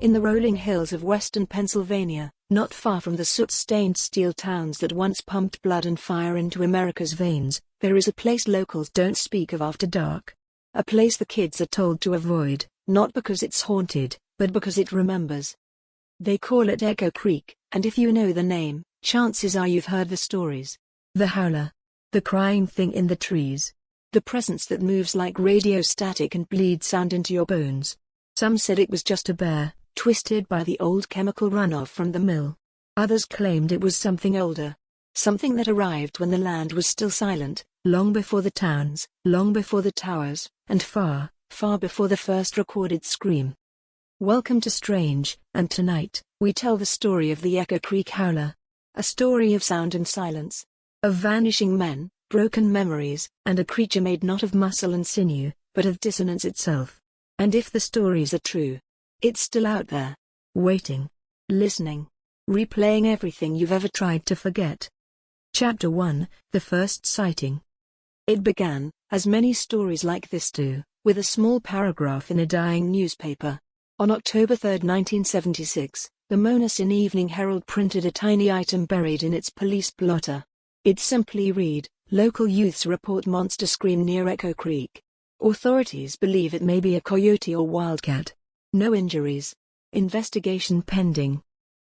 In the rolling hills of western Pennsylvania, not far from the soot-stained steel towns that once pumped blood and fire into America's veins, there is a place locals don't speak of after dark. A place the kids are told to avoid, not because it's haunted, but because it remembers. They call it Echo Creek, and if you know the name, chances are you've heard the stories. The howler. The crying thing in the trees. The presence that moves like radio static and bleeds sound into your bones. Some said it was just a bear, twisted by the old chemical runoff from the mill. Others claimed it was something older. Something that arrived when the land was still silent, long before the towns, long before the towers, and far, far before the first recorded scream. Welcome to strAInge, and tonight, we tell the story of the Echo Creek Howler. A story of sound and silence. Of vanishing men, broken memories, and a creature made not of muscle and sinew, but of dissonance itself. And if the stories are true, it's still out there. Waiting. Listening. Replaying everything you've ever tried to forget. Chapter 1, The First Sighting. It began, as many stories like this do, with a small paragraph in a dying newspaper. On October 3, 1976, the Monessen Evening Herald printed a tiny item buried in its police blotter. It simply read, "Local youths report monster scream near Echo Creek. Authorities believe it may be a coyote or wildcat. No injuries. Investigation pending."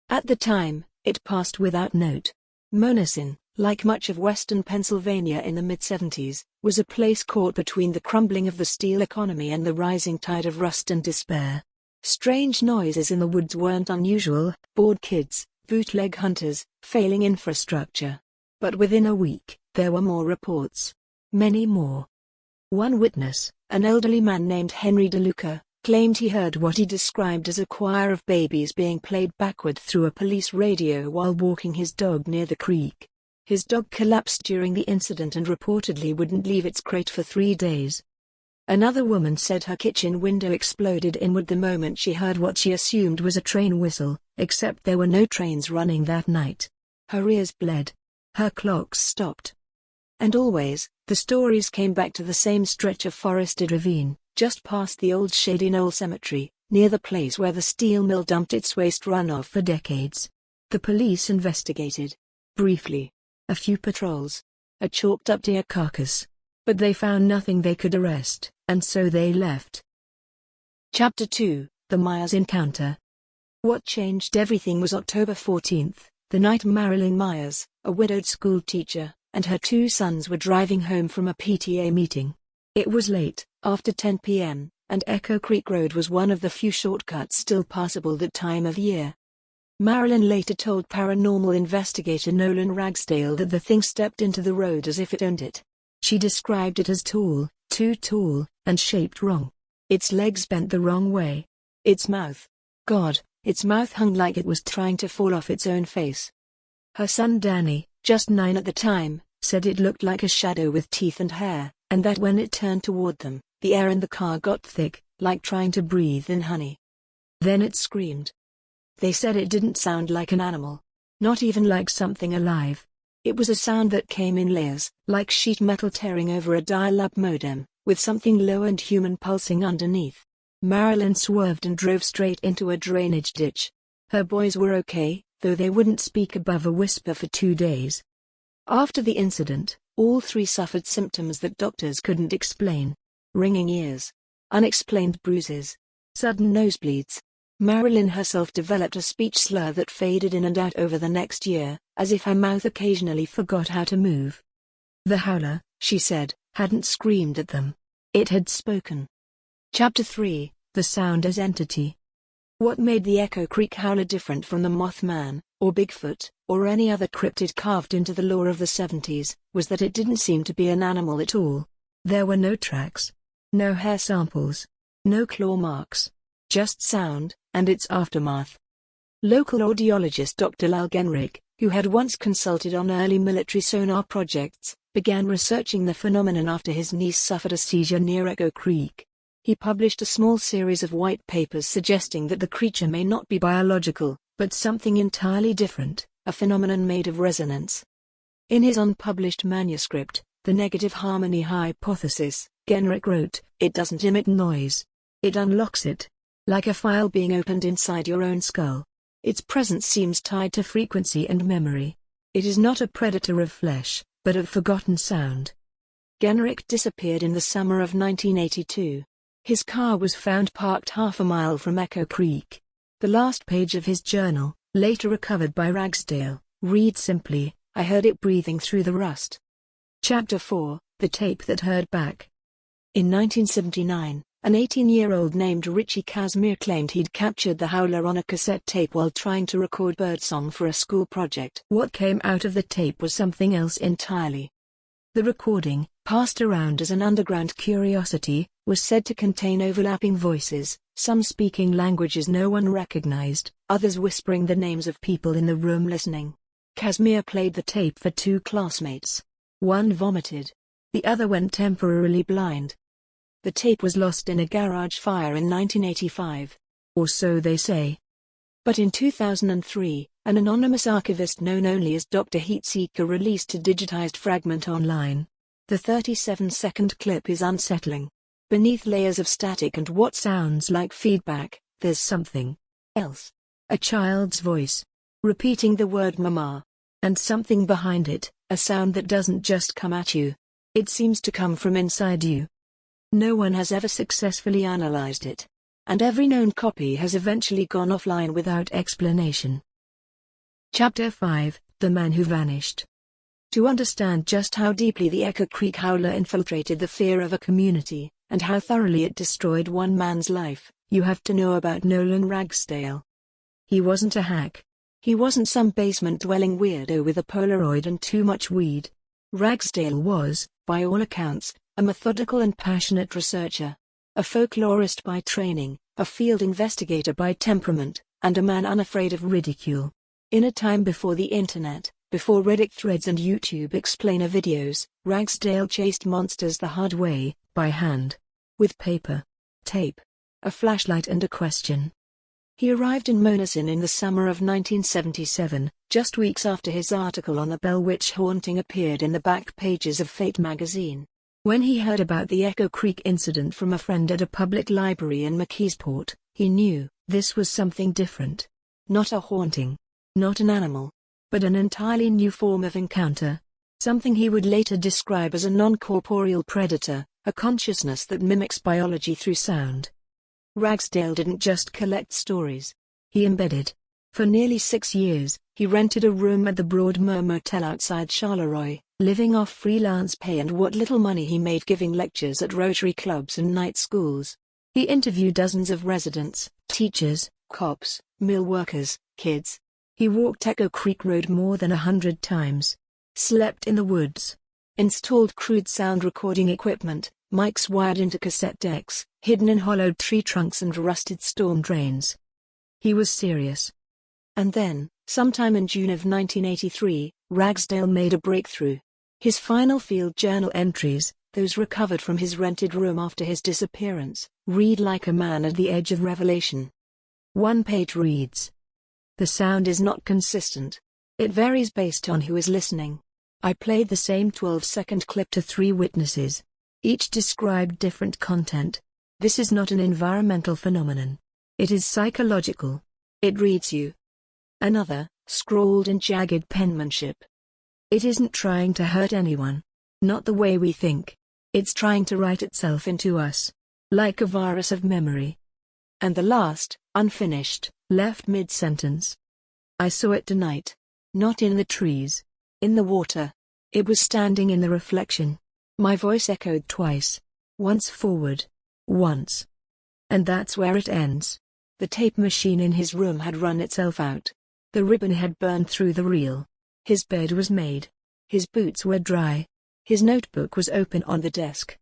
At the time, it passed without note. Monessen, like much of western Pennsylvania in the mid-70s, was a place caught between the crumbling of the steel economy and the rising tide of rust and despair. Strange noises in the woods weren't unusual: bored kids, bootleg hunters, failing infrastructure. But within a week, there were more reports. Many more. One witness, an elderly man named Henry DeLuca, claimed he heard what he described as a choir of babies being played backward through a police radio while walking his dog near the creek. His dog collapsed during the incident and reportedly wouldn't leave its crate for 3 days. Another woman said her kitchen window exploded inward the moment she heard what she assumed was a train whistle, except there were no trains running that night. Her ears bled. Her clocks stopped. And always, the stories came back to the same stretch of forested ravine, just past the old Shady Knoll Cemetery, near the place where the steel mill dumped its waste runoff for decades. The police investigated. Briefly. A few patrols. A chalked-up deer carcass. But they found nothing they could arrest, and so they left. Chapter 2, The Myers Encounter. What changed everything was October 14, the night Marilyn Myers, a widowed schoolteacher, and her 2 sons were driving home from a PTA meeting. It was late, after 10 p.m., and Echo Creek Road was one of the few shortcuts still passable that time of year. Marilyn later told paranormal investigator Nolan Ragsdale that the thing stepped into the road as if it owned it. She described it as tall, too tall, and shaped wrong. Its legs bent the wrong way. Its mouth. God, its mouth hung like it was trying to fall off its own face. Her son Danny, just 9 at the time, said it looked like a shadow with teeth and hair, and that when it turned toward them, the air in the car got thick, like trying to breathe in honey. Then it screamed. They said it didn't sound like an animal. Not even like something alive. It was a sound that came in layers, like sheet metal tearing over a dial-up modem, with something low and human pulsing underneath. Marilyn swerved and drove straight into a drainage ditch. Her boys were okay, though they wouldn't speak above a whisper for 2 days. After the incident, all 3 suffered symptoms that doctors couldn't explain. Ringing ears. Unexplained bruises. Sudden nosebleeds. Marilyn herself developed a speech slur that faded in and out over the next year, as if her mouth occasionally forgot how to move. The howler, she said, hadn't screamed at them. It had spoken. Chapter 3, The Sound as Entity. What made the Echo Creek Howler different from the Mothman, or Bigfoot, or any other cryptid carved into the lore of the 70s, was that it didn't seem to be an animal at all. There were no tracks. No hair samples. No claw marks. Just sound, and its aftermath. Local audiologist Dr. Lal Genrick, who had once consulted on early military sonar projects, began researching the phenomenon after his niece suffered a seizure near Echo Creek. He published a small series of white papers suggesting that the creature may not be biological, but something entirely different, a phenomenon made of resonance. In his unpublished manuscript, The Negative Harmony Hypothesis, Genrick wrote, "It doesn't emit noise. It unlocks it. like a file being opened inside your own skull. Its presence seems tied to frequency and memory. It is not a predator of flesh, but of forgotten sound. Generick disappeared in the summer of 1982. His car was found parked half a mile from Echo Creek. The last page of his journal, later recovered by Ragsdale, reads simply, "I heard it breathing through the rust." Chapter 4, The Tape That Heard Back. In 1979, an 18-year-old named Richie Casimir claimed he'd captured the howler on a cassette tape while trying to record birdsong for a school project. What came out of the tape was something else entirely. The recording, passed around as an underground curiosity, was said to contain overlapping voices, some speaking languages no one recognized, others whispering the names of people in the room listening. Casimir played the tape for two classmates. One vomited. The other went temporarily blind. The tape was lost in a garage fire in 1985. Or so they say. But in 2003, an anonymous archivist known only as Dr. Heatseeker released a digitized fragment online. The 37-second clip is unsettling. Beneath layers of static and what sounds like feedback, there's something else. A child's voice, repeating the word mama. And something behind it, a sound that doesn't just come at you. It seems to come from inside you. No one has ever successfully analyzed it. And every known copy has eventually gone offline without explanation. Chapter 5, The Man Who Vanished. To understand just how deeply the Echo Creek Howler infiltrated the fear of a community, and how thoroughly it destroyed one man's life, you have to know about Nolan Ragsdale. He wasn't a hack. He wasn't some basement-dwelling weirdo with a Polaroid and too much weed. Ragsdale was, by all accounts, a methodical and passionate researcher. A folklorist by training, a field investigator by temperament, and a man unafraid of ridicule. In a time before the internet, before Reddit threads and YouTube explainer videos, Ragsdale chased monsters the hard way, by hand. With paper, tape, a flashlight and a question. He arrived in Monessen in the summer of 1977, just weeks after his article on the Bell Witch haunting appeared in the back pages of Fate magazine. When he heard about the Echo Creek incident from a friend at a public library in McKeesport, he knew this was something different. Not a haunting, not an animal, but an entirely new form of encounter. Something he would later describe as a non-corporeal predator, a consciousness that mimics biology through sound. Ragsdale didn't just collect stories. He embedded. For nearly 6 years, he rented a room at the Broadmoor Motel outside Charleroi, living off freelance pay and what little money he made giving lectures at Rotary clubs and night schools. He interviewed dozens of residents, teachers, cops, mill workers, kids. He walked Echo Creek Road more than 100 times. Slept in the woods. Installed crude sound recording equipment, mics wired into cassette decks, hidden in hollowed tree trunks and rusted storm drains. He was serious. And then, sometime in June of 1983, Ragsdale made a breakthrough. His final field journal entries, those recovered from his rented room after his disappearance, read like a man at the edge of revelation. One page reads: "The sound is not consistent. It varies based on who is listening. I played the same 12-second clip to 3 witnesses. Each described different content. This is not an environmental phenomenon. It is psychological. It reads you." Another, scrawled in jagged penmanship. "It isn't trying to hurt anyone. Not the way we think. It's trying to write itself into us. Like a virus of memory." And the last, unfinished, left mid-sentence. "I saw it tonight. Not in the trees. In the water. It was standing in the reflection." My voice echoed twice. Once forward. Once. And that's where it ends. The tape machine in his room had run itself out. The ribbon had burned through the reel. His bed was made. His boots were dry. His notebook was open on the desk.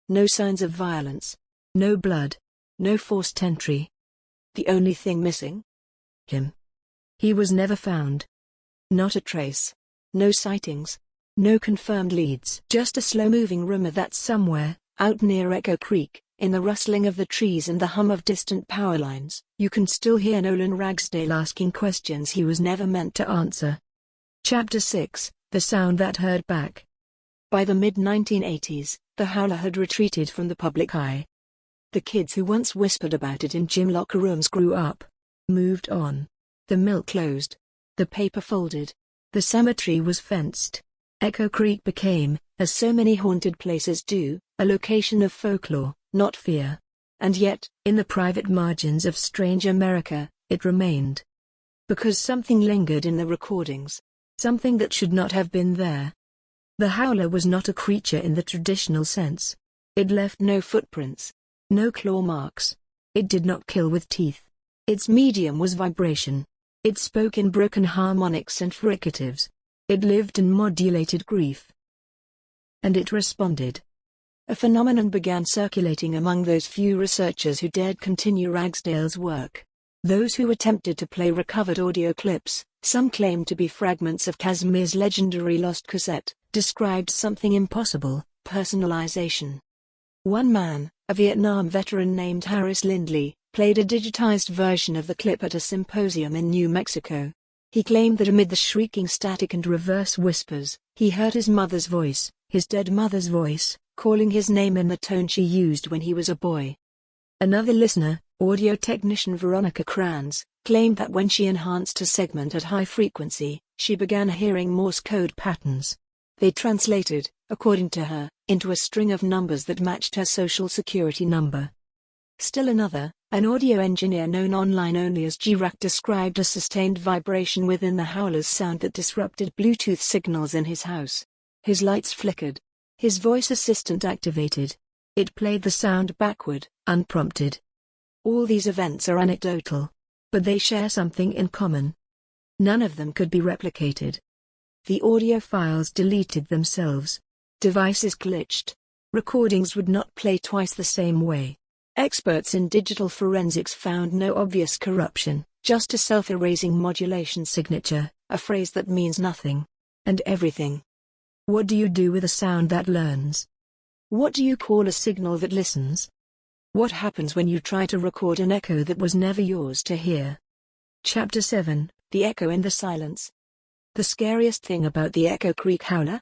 No signs of violence. No blood. No forced entry. The only thing missing? Him. He was never found. Not a trace. No sightings. No confirmed leads. Just a slow-moving rumor that somewhere, out near Echo Creek, in the rustling of the trees and the hum of distant power lines, you can still hear Nolan Ragsdale asking questions he was never meant to answer. Chapter 6, The Sound That Heard Back. By the mid-1980s, the howler had retreated from the public eye. The kids who once whispered about it in gym locker rooms grew up, moved on. The mill closed. The paper folded. The cemetery was fenced. Echo Creek became, as so many haunted places do, a location of folklore, not fear. And yet, in the private margins of strAInge America, it remained. Because something lingered in the recordings. Something that should not have been there. The howler was not a creature in the traditional sense. It left no footprints. No claw marks. It did not kill with teeth. Its medium was vibration. It spoke in broken harmonics and fricatives. It lived in modulated grief. And it responded. A phenomenon began circulating among those few researchers who dared continue Ragsdale's work. Those who attempted to play recovered audio clips, some claimed to be fragments of Casimir's legendary lost cassette, described something impossible: personalization. One man, a Vietnam veteran named Harris Lindley, played a digitized version of the clip at a symposium in New Mexico. He claimed that amid the shrieking static and reverse whispers, he heard his mother's voice, his dead mother's voice, calling his name in the tone she used when he was a boy. Another listener, audio technician Veronica Kranz, claimed that when she enhanced a segment at high frequency, she began hearing Morse code patterns. They translated, according to her, into a string of numbers that matched her social security number. Still another, an audio engineer known online only as G-Rack, described a sustained vibration within the howler's sound that disrupted Bluetooth signals in his house. His lights flickered. His voice assistant activated. It played the sound backward, unprompted. All these events are anecdotal. But they share something in common. None of them could be replicated. The audio files deleted themselves. Devices glitched. Recordings would not play twice the same way. Experts in digital forensics found no obvious corruption, just a self-erasing modulation signature, a phrase that means nothing. And everything. What do you do with a sound that learns? What do you call a signal that listens? What happens when you try to record an echo that was never yours to hear? Chapter 7, The Echo in the Silence. The scariest thing about the Echo Creek Howler?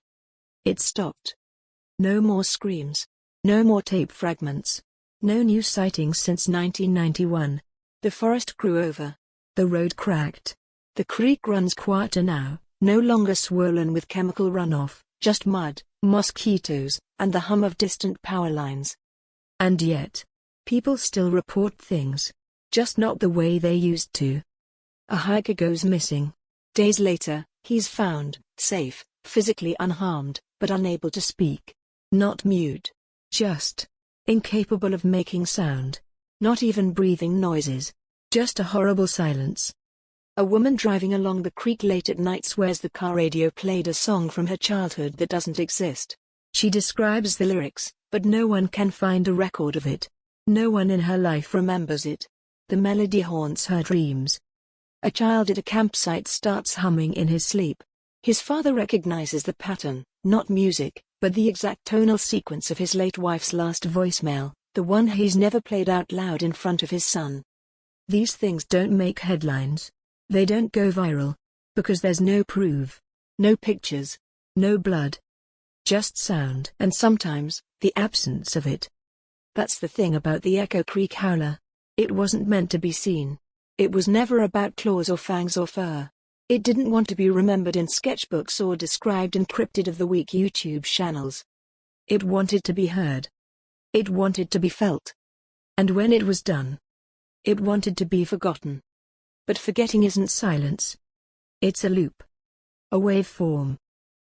It stopped. No more screams. No more tape fragments. No new sightings since 1991. The forest grew over. The road cracked. The creek runs quieter now, no longer swollen with chemical runoff, just mud, mosquitoes, and the hum of distant power lines. And yet, people still report things. Just not the way they used to. A hiker goes missing. Days later, he's found, safe, physically unharmed, but unable to speak. Not mute. Just incapable of making sound. Not even breathing noises. Just a horrible silence. A woman driving along the creek late at night swears the car radio played a song from her childhood that doesn't exist. She describes the lyrics, but no one can find a record of it. No one in her life remembers it. The melody haunts her dreams. A child at a campsite starts humming in his sleep. His father recognizes the pattern, not music, but the exact tonal sequence of his late wife's last voicemail, the one he's never played out loud in front of his son. These things don't make headlines. They don't go viral. Because there's no proof. No pictures. No blood. Just sound. And sometimes, the absence of it. That's the thing about the Echo Creek Howler. It wasn't meant to be seen. It was never about claws or fangs or fur. It didn't want to be remembered in sketchbooks or described in Cryptid of the Week YouTube channels. It wanted to be heard. It wanted to be felt. And when it was done, it wanted to be forgotten. But forgetting isn't silence. It's a loop. A waveform.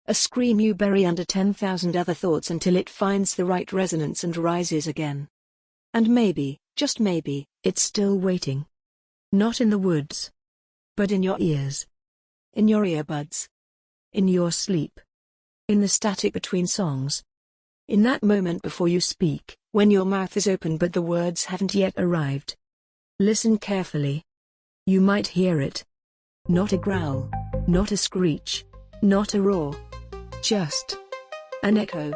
A scream you bury under 10,000 other thoughts until it finds the right resonance and rises again. And maybe, just maybe, it's still waiting. Not in the woods. But in your ears. In your earbuds. In your sleep. In the static between songs. In that moment before you speak, when your mouth is open but the words haven't yet arrived. Listen carefully. You might hear it. Not a growl. Not a screech. Not a roar. Just an echo.